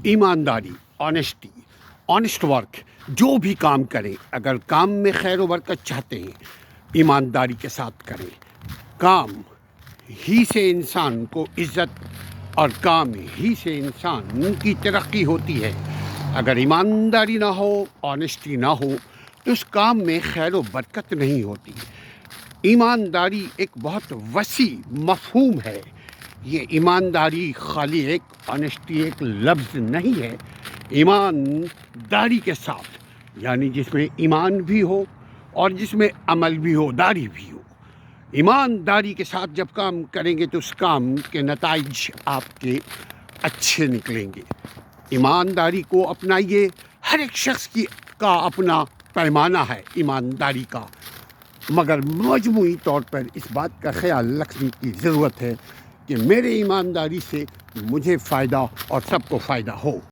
ایمانداری، honest work, جو بھی کام کریں، اگر کام میں خیر و برکت چاہتے ہیں ایمانداری کے ساتھ کریں۔ کام ہی سے انسان کو عزت اور کام ہی سے انسان کی ترقی ہوتی ہے۔ اگر ایمانداری نہ ہو، آنیسٹی نہ ہو تو اس کام میں خیر و برکت نہیں ہوتی۔ ایمانداری ایک بہت وسیع مفہوم ہے۔ یہ ایمانداری خالی ایک آنیسٹی ایک لفظ نہیں ہے۔ ایمانداری کے ساتھ یعنی جس میں ایمان بھی ہو اور جس میں عمل بھی ہو، داری بھی ہو۔ ایمانداری کے ساتھ جب کام کریں گے تو اس کام کے نتائج آپ کے اچھے نکلیں گے۔ ایمانداری کو اپنائیے، ہر ایک شخص کا اپنا پیمانہ ہے ایمانداری کا، مگر مجموعی طور پر اس بات کا خیال رکھنے کی ضرورت ہے کہ میرے ایمانداری سے مجھے فائدہ اور سب کو فائدہ ہو۔